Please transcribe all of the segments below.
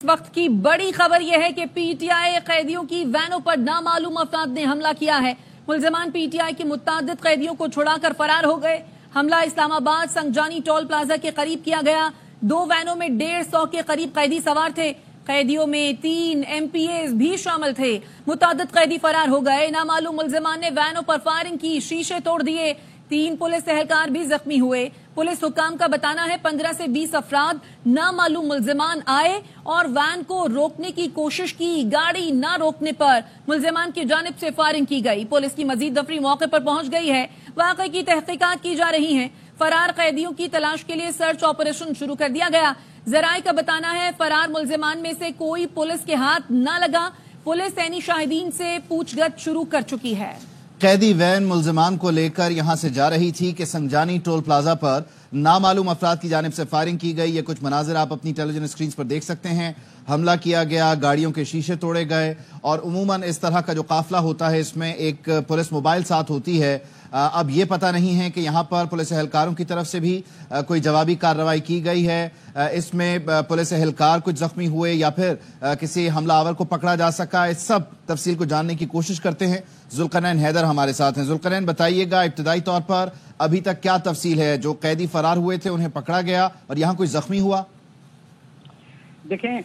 वक्त की बड़ी खबर यह है कि पीटीआई कैदियों की वैनों पर नामालूम अफराद ने हमला किया है। मुल्जिमान पीटीआई के मुत्तादिद कैदियों को छुड़ाकर फरार हो गए। हमला इस्लामाबाद संगजानी टोल प्लाजा के करीब किया गया। 2 वैनों में 150 के करीब कैदी सवार थे। कैदियों में 3 MPAs भी शामिल थे। मुत्तादिद कैदी फरार हो गए। नामालूम मुल्जिमान ने वैनों पर फायरिंग की, शीशे तोड़ दिए। 3 पुलिस एहलकार भी जख्मी हुए। पुलिस हुकाम का बताना है 15 से 20 अफराद नामालूम मुल्जिमान आए और वैन को रोकने की कोशिश की। गाड़ी न रोकने पर मुल्जिमान की जानिब से फायरिंग की गई। पुलिस की मजीद दफरी मौके पर पहुंच गई है। वाकये की तहकीकात की जा रही है। फरार कैदियों की तलाश के लिए सर्च ऑपरेशन शुरू कर दिया गया। जराये का बताना है फरार मुल्जिमान में से कोई पुलिस के हाथ न लगा। पुलिस ऐनी शाहिदीन से पूछगछ शुरू कर चुकी है। कैदी वैन मुल्जिमान को लेकर यहां से जा रही थी कि संगजानी टोल प्लाजा पर नामालूम अफराद की जानिब से फायरिंग की गई। ये कुछ मनाजिर आप अपनी टेलीविजन स्क्रीन पर देख सकते हैं। हमला किया गया, गाड़ियों के शीशे तोड़े गए और उमूमन इस तरह का जो काफिला होता है इसमें एक पुलिस मोबाइल साथ होती है। अब ये पता नहीं है कि यहाँ पर पुलिस एहलकारों की तरफ से भी कोई जवाबी कार्रवाई की गई है। इसमें पुलिस एहलकार कुछ जख्मी हुए या फिर किसी हमलावर को पकड़ा जा सका। इस सब तफसील को जानने की कोशिश करते हैं। जुल्करनैन हैदर हमारे साथ हैं। जुल्करनैन, बताइएगा इब्तिदाई तौर पर अभी तक क्या तफसील है? जो कैदी फरार हुए थे उन्हें पकड़ा गया और यहाँ कोई जख्मी हुआ? देखें,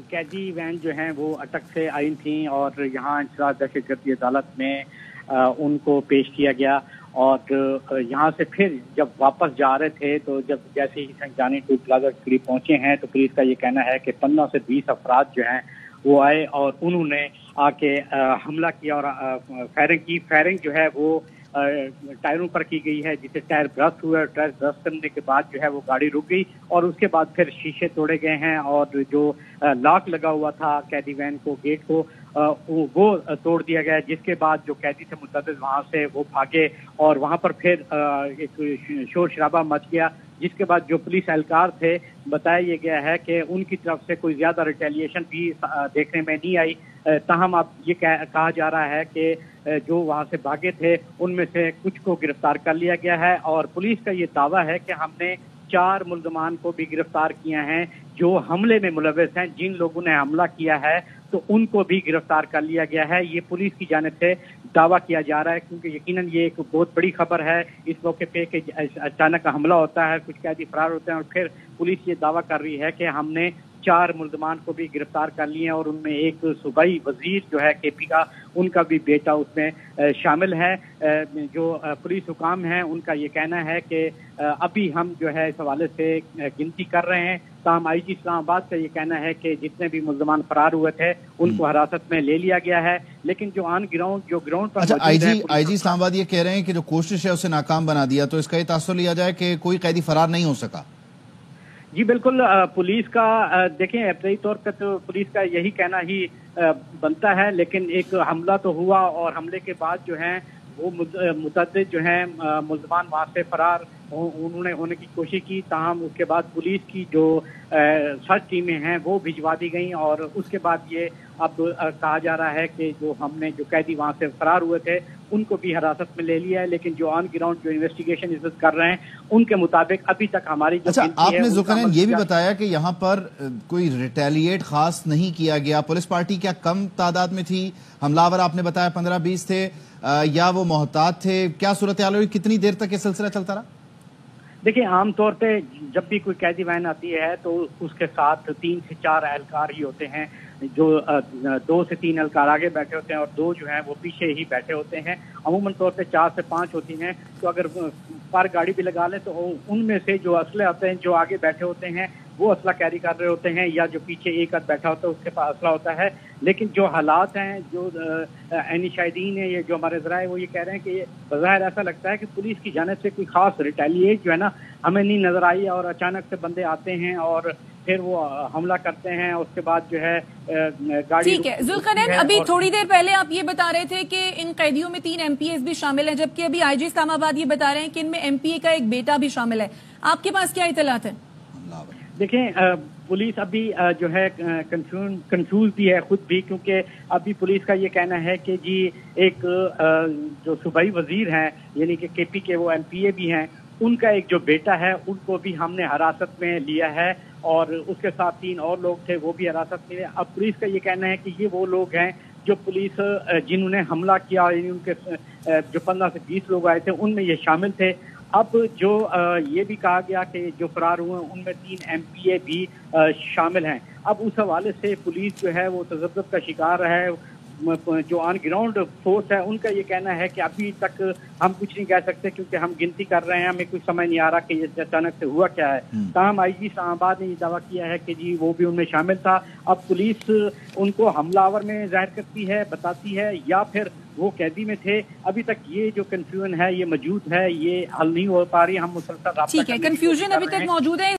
कैदी वैन जो हैं वो अटक से आई थी और यहाँ इंसदाद दहशतगर्दी अदालत में उनको पेश किया गया और यहाँ से फिर जब वापस जा रहे थे तो जब जैसे ही संगजानी टोल प्लाजा के करीब पहुंचे हैं तो पुलिस का ये कहना है कि 15 से 20 अफराद जो हैं वो आए और उन्होंने आके हमला किया और फायरिंग की। फायरिंग जो है वो टायरों पर की गई है, जिससे टायर ब्रस्ट हुए और टायर ब्रस्ट करने के बाद जो है वो गाड़ी रुक गई और उसके बाद फिर शीशे तोड़े गए हैं और जो लॉक लगा हुआ था कैदी वैन को, गेट को, वो तोड़ दिया गया। जिसके बाद जो कैदी थे मुतअद्दिद वहां से वो भागे और वहां पर फिर एक शोर शराबा मच गया। जिसके बाद जो पुलिस एहलकार थे, बताया ये गया है कि उनकी तरफ से कोई ज्यादा रिटेलिएशन भी देखने में नहीं आई। ताहम अब ये कहा जा रहा है कि जो वहां से भागे थे उनमें से कुछ को गिरफ्तार कर लिया गया है और पुलिस का ये दावा है कि हमने 4 मुल्जिमान को भी गिरफ्तार किया है जो हमले में मुलव्वस हैं। जिन लोगों ने हमला किया है तो उनको भी गिरफ्तार कर लिया गया है। ये पुलिस की जानिब से दावा किया जा रहा है क्योंकि यकीनन ये एक बहुत बड़ी खबर है इस मौके पे कि अचानक हमला होता है, कुछ कैदी फरार होते हैं और फिर पुलिस ये दावा कर रही है कि हमने 4 मुल्जिमान को भी गिरफ्तार कर लिए हैं और उनमें एक सूबाई वजीर जो है KP का, उनका भी बेटा उसमें शामिल है। जो पुलिस हुकाम हैं उनका ये कहना है कि अभी हम जो है इस हवाले से गिनती कर रहे हैं। ताहम IG इस्लामाबाद का ये कहना है कि जितने भी मुल्जिमान फरार हुए थे उनको हिरासत में ले लिया गया है, लेकिन जो ऑन ग्राउंड जो ग्राउंड पर IG इस्लामाबाद ये कह रहे हैं कि जो कोशिश है उसे नाकाम बना दिया, तो इसका ये तासुर लिया जाए कि कोई कैदी फरार नहीं हो सका? जी बिल्कुल, पुलिस का देखें इब्तदाई तौर पर तो पुलिस का यही कहना ही बनता है, लेकिन एक हमला तो हुआ और हमले के बाद जो है वो मुतअद्दिद जो है मुल्जिमान वहाँ से फरार उन्होंने होने की कोशिश की। ताहम उसके बाद पुलिस की जो सर्च टीमें हैं वो भिजवा दी गई और उसके बाद ये अब कहा जा रहा है कि जो हमने जो कैदी वहाँ से फरार हुए थे उनको भी हिरासत में ले लिया है, लेकिन जो ऑन ग्राउंड जो इन्वेस्टिगेशन इस कर रहे हैं उनके मुताबिक अभी तक हमारी जो आपने जुल्करनैन ये भी बताया कि यहाँ पर कोई रिटेलिएट खास नहीं किया गया। पुलिस पार्टी क्या कम तादाद में थी? हमलावर आपने बताया 15-20 थे या वो मोहतात थे? क्या सूरत हाल हुई? कितनी देर तक ये सिलसिला चलता रहा? देखिए, आमतौर पे जब भी कोई कैदी वैन आती है तो उसके साथ 3 से 4 एहलकार ही होते हैं। जो 2 से 3 एहलकार आगे बैठे होते हैं और 2 जो हैं वो पीछे ही बैठे होते हैं। अमूमन तौर पे 4 से 5 होती हैं, तो अगर पर गाड़ी भी लगा ले तो उनमें से जो असले आते हैं जो आगे बैठे होते हैं वो असला कैरी कर रहे होते हैं या जो पीछे एक आध बैठा होता है उसके पास असला होता है। लेकिन जो हालात हैं, जो ऐनी शाहिदीन है, ये जो हमारे ज़राए वो ये कह रहे हैं कि बज़ाहिर ऐसा लगता है कि पुलिस की जानिब से कोई खास रिटेलिएट जो है ना हमें नहीं नजर आई और अचानक से बंदे आते हैं और फिर वो हमला करते हैं। उसके बाद जो है गाड़ी। ठीक है जुल्करनैन, अभी थोड़ी देर पहले आप ये बता रहे थे कि इन कैदियों में 3 MPAs भी शामिल हैं, जबकि अभी IG इस्लामाबाद ये बता रहे हैं कि इनमें MPA का एक बेटा भी शामिल है। आपके पास क्या इतलात है? देखें, पुलिस अभी जो है कंफ्यूज भी है खुद भी, क्योंकि अभी पुलिस का ये कहना है कि जी एक जो सूबाई वजीर हैं यानी कि KP के वो MPA भी हैं उनका एक जो बेटा है उनको भी हमने हिरासत में लिया है और उसके साथ 3 और लोग थे वो भी हिरासत में। अब पुलिस का ये कहना है कि ये वो लोग हैं जो पुलिस जिन्होंने हमला किया, उनके जो 15 से 20 लोग आए थे उनमें ये शामिल थे। अब जो ये भी कहा गया कि जो फरार हुए उनमें 3 MPA भी शामिल हैं। अब उस हवाले से पुलिस जो है वो तशद्दुद का शिकार है। जो ऑन ग्राउंड फोर्स है उनका ये कहना है कि अभी तक हम कुछ नहीं कह सकते क्योंकि हम गिनती कर रहे हैं, हमें कुछ समझ नहीं आ रहा कि ये अचानक से हुआ क्या है। ताहम IG इस्लामाबाद ने ये दावा किया है कि जी वो भी उनमें शामिल था। अब पुलिस उनको हमलावर में जाहिर करती है, बताती है, या फिर वो कैदी में थे। अभी तक ये जो कंफ्यूजन है ये मौजूद है, ये हल नहीं हो पा रही। हम मुसलसल ठीक है, कंफ्यूजन अभी तक मौजूद है।